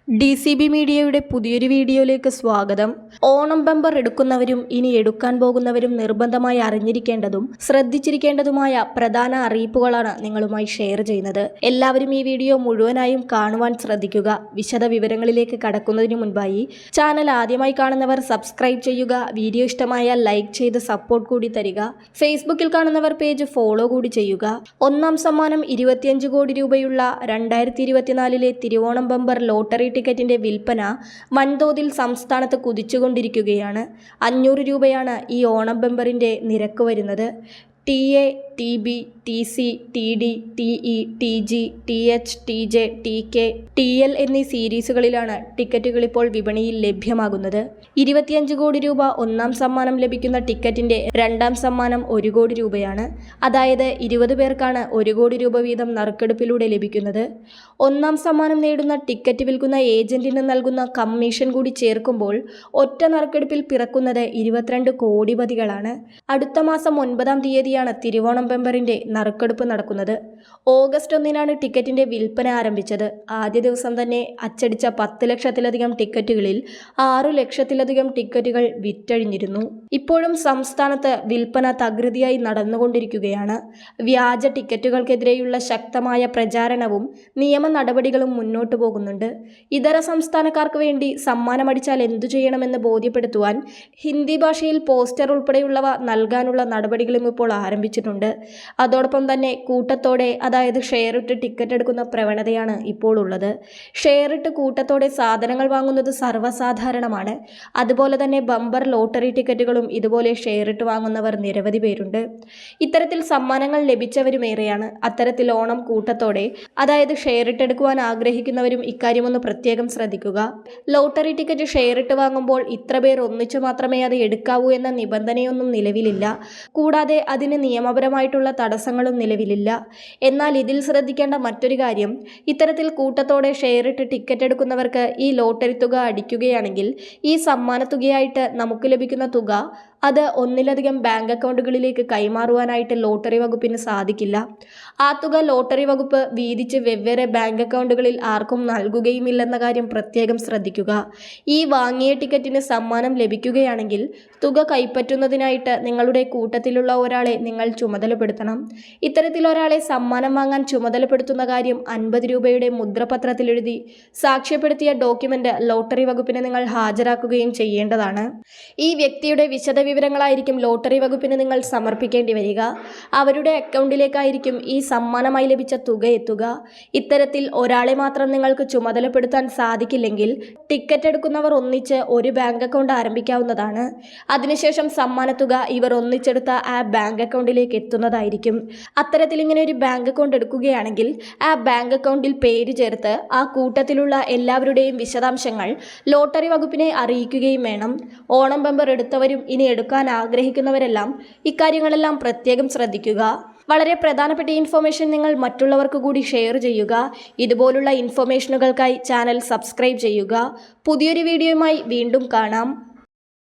DCB മീഡിയയുടെ പുതിയൊരു വീഡിയോയിലേക്ക് സ്വാഗതം. ഓണം ബമ്പർ എടുക്കുന്നവരും ഇനി എടുക്കാൻ പോകുന്നവരും നിർബന്ധമായി അറിഞ്ഞിരിക്കേണ്ടതും ശ്രദ്ധിച്ചിരിക്കേണ്ടതുമായ പ്രധാന അറിയിപ്പുകളാണ് നിങ്ങളുമായി ഷെയർ ചെയ്യുന്നത്. എല്ലാവരും ഈ വീഡിയോ മുഴുവനായും കാണുവാൻ ശ്രദ്ധിക്കുക. വിശദ വിവരങ്ങളിലേക്ക് കടക്കുന്നതിന് മുൻപായി ചാനൽ ആദ്യമായി കാണുന്നവർ സബ്സ്ക്രൈബ് ചെയ്യുക. വീഡിയോ ഇഷ്ടമായാൽ ലൈക്ക് ചെയ്ത് സപ്പോർട്ട് കൂടി തരിക. ഫേസ്ബുക്കിൽ കാണുന്നവർ പേജ് ഫോളോ കൂടി ചെയ്യുക. ഒന്നാം സമ്മാനം 25 കോടി രൂപയുള്ള 2024 തിരുവോണം ബമ്പർ ലോട്ടറി ടിക്കറ്റിന്റെ വിൽപ്പന വൻതോതിൽ സംസ്ഥാനത്ത് കുതിച്ചുകൊണ്ടിരിക്കുകയാണ്. 500 രൂപയാണ് ഈ ഓണം ബമ്പറിന്റെ നിരക്ക് വരുന്നത്. TA, TB, TC, TD, TE, TG, TH, TJ, TK, TL എന്നീ സീരീസുകളിലാണ് ടിക്കറ്റുകൾ ഇപ്പോൾ വിപണിയിൽ ലഭ്യമാകുന്നത്. 25 കോടി രൂപ ഒന്നാം സമ്മാനം ലഭിക്കുന്ന ടിക്കറ്റിന്റെ രണ്ടാം സമ്മാനം 1 കോടി രൂപയാണ്. അതായത് 20 പേർക്കാണ് 1 കോടി രൂപ വീതം നറുക്കെടുപ്പിലൂടെ ലഭിക്കുന്നത്. ഒന്നാം സമ്മാനം നേടുന്ന ടിക്കറ്റ് വിൽക്കുന്ന ഏജന്റിന് നൽകുന്ന കമ്മീഷൻ കൂടി ചേർക്കുമ്പോൾ ഒറ്റ നറുക്കെടുപ്പിൽ പിറക്കുന്നത് 22 കോടിപതികളാണ്. അടുത്ത മാസം 9-ാം തീയതിയാണ് തിരുവോണം ബമ്പറിന്റെ നറുക്കെടുപ്പ് നടക്കുന്നത്. ഓഗസ്റ്റ് 1-നാണ് ടിക്കറ്റിന്റെ വിൽപ്പന ആരംഭിച്ചത്. ആദ്യ ദിവസം തന്നെ അച്ചടിച്ച 10 ലക്ഷത്തിലധികം ടിക്കറ്റുകളിൽ 6 ലക്ഷത്തിലധികം ടിക്കറ്റുകൾ വിറ്റഴിഞ്ഞിരുന്നു. ഇപ്പോഴും സംസ്ഥാനത്ത് വിൽപ്പന തകൃതിയായി നടന്നുകൊണ്ടിരിക്കുകയാണ്. വ്യാജ ടിക്കറ്റുകൾക്കെതിരെയുള്ള ശക്തമായ പ്രചാരണവും നിയമ നടപടികളും മുന്നോട്ടു പോകുന്നുണ്ട്. ഇതര സംസ്ഥാനക്കാർക്ക് വേണ്ടി സമ്മാനമടിച്ചാൽ എന്തു ചെയ്യണമെന്ന് ബോധ്യപ്പെടുത്തുവാൻ ഹിന്ദി ഭാഷയിൽ പോസ്റ്റർ ഉൾപ്പെടെയുള്ളവ നൽകാനുള്ള നടപടികളും ഇപ്പോൾ ആരംഭിച്ചിട്ടുണ്ട്. അതോടൊപ്പം തന്നെ കൂട്ടത്തോടെ, അതായത് ഷെയർ ഇട്ട് ടിക്കറ്റ് എടുക്കുന്ന പ്രവണതയാണ് ഇപ്പോൾ ഉള്ളത്. ഷെയർ ഇട്ട് കൂട്ടത്തോടെ സാധനങ്ങൾ വാങ്ങുന്നത് സർവ്വസാധാരണമാണ്. അതുപോലെ തന്നെ ബമ്പർ ലോട്ടറി ടിക്കറ്റുകളും ഇതുപോലെ ഷെയർ ഇട്ട് വാങ്ങുന്നവർ നിരവധി പേരുണ്ട്. ഇത്തരത്തിൽ സമ്മാനങ്ങൾ ലഭിച്ചവരുമേറെയാണ്. അത്തരത്തിൽ ഓണം കൂട്ടത്തോടെ, അതായത് ഷെയർ ഇട്ട് എടുക്കുവാൻ ആഗ്രഹിക്കുന്നവരും ഇക്കാര്യമൊന്ന് പ്രത്യേകം ശ്രദ്ധിക്കുക. ലോട്ടറി ടിക്കറ്റ് ഷെയർ ഇട്ട് വാങ്ങുമ്പോൾ ഇത്ര പേർ ഒന്നിച്ചു മാത്രമേ അത് എടുക്കാവൂ എന്ന നിബന്ധനയൊന്നും നിലവിലില്ല. കൂടാതെ അതിന് നിയമപരമായിട്ടുള്ള തടസ്സങ്ങളും നിലവിലില്ല. എന്നാൽ ഇതിൽ ശ്രദ്ധിക്കേണ്ട മറ്റൊരു കാര്യം, ഇത്തരത്തിൽ കൂട്ടത്തോടെ ഷെയർ ഇട്ട് ടിക്കറ്റ് എടുക്കുന്നവർക്ക് ഈ ലോട്ടറി തുക അടിക്കുകയാണെങ്കിൽ ഈ സമ്മാനത്തുകയായിട്ട് നമുക്ക് ലഭിക്കുന്ന തുക അത് ഒന്നിലധികം ബാങ്ക് അക്കൗണ്ടുകളിലേക്ക് കൈമാറുവാനായിട്ട് ലോട്ടറി വകുപ്പിന് സാധിക്കില്ല. ആ തുക ലോട്ടറി വകുപ്പ് വീതിച്ച് വെവ്വേറെ ബാങ്ക് അക്കൗണ്ടുകളിൽ ആർക്കും നൽകുകയുമില്ലെന്ന കാര്യം പ്രത്യേകം ശ്രദ്ധിക്കുക. ഈ വാങ്ങിയ ടിക്കറ്റിന് സമ്മാനം ലഭിക്കുകയാണെങ്കിൽ തുക കൈപ്പറ്റുന്നതിനായിട്ട് നിങ്ങളുടെ കൂട്ടത്തിലുള്ള ഒരാളെ നിങ്ങൾ ചുമതലപ്പെടുത്തണം. ഇത്തരത്തിൽ ഒരാളെ സമ്മാനം വാങ്ങാൻ ചുമതലപ്പെടുത്തുന്ന കാര്യം 50 രൂപയുടെ മുദ്രപത്രത്തിൽ എഴുതി സാക്ഷ്യപ്പെടുത്തിയ ഡോക്യുമെന്റ് ലോട്ടറി വകുപ്പിന് നിങ്ങൾ ഹാജരാക്കുകയും ചെയ്യേണ്ടതാണ്. ഈ വ്യക്തിയുടെ വിവരങ്ങളായിരിക്കും ലോട്ടറി വകുപ്പിന് നിങ്ങൾ സമർപ്പിക്കേണ്ടി വരിക. അവരുടെ അക്കൗണ്ടിലേക്കായിരിക്കും ഈ സമ്മാനമായി ലഭിച്ച തുക എത്തുക. ഇത്തരത്തിൽ ഒരാളെ മാത്രം നിങ്ങൾക്ക് ചുമതലപ്പെടുത്താൻ സാധിക്കില്ലെങ്കിൽ ടിക്കറ്റ് എടുക്കുന്നവർ ഒന്നിച്ച് ഒരു ബാങ്ക് അക്കൗണ്ട് ആരംഭിക്കാവുന്നതാണ്. അതിനുശേഷം സമ്മാനത്തുക ഇവർ ഒന്നിച്ചെടുത്ത ആ ബാങ്ക് അക്കൗണ്ടിലേക്ക് എത്തുന്നതായിരിക്കും. അത്തരത്തിൽ ഇങ്ങനെ ഒരു ബാങ്ക് അക്കൗണ്ട് എടുക്കുകയാണെങ്കിൽ ആ ബാങ്ക് അക്കൗണ്ടിൽ പേര് ചേർത്ത് ആ കൂട്ടത്തിലുള്ള എല്ലാവരുടെയും വിശദാംശങ്ങൾ ലോട്ടറി വകുപ്പിനെ അറിയിക്കുകയും വേണം. ഓണം ബമ്പർ എടുത്തവരും ഇനി എടുക്കാൻ ആഗ്രഹിക്കുന്നവരെല്ലാം ഇക്കാര്യങ്ങളെല്ലാം പ്രത്യേകം ശ്രദ്ധിക്കുക. വളരെ പ്രധാനപ്പെട്ട ഇൻഫോർമേഷൻ നിങ്ങൾ മറ്റുള്ളവർക്ക് കൂടി ഷെയർ ചെയ്യുക. ഇതുപോലുള്ള ഇൻഫോർമേഷനുകൾക്കായി ചാനൽ സബ്സ്ക്രൈബ് ചെയ്യുക. പുതിയൊരു വീഡിയോയുമായി വീണ്ടും കാണാം.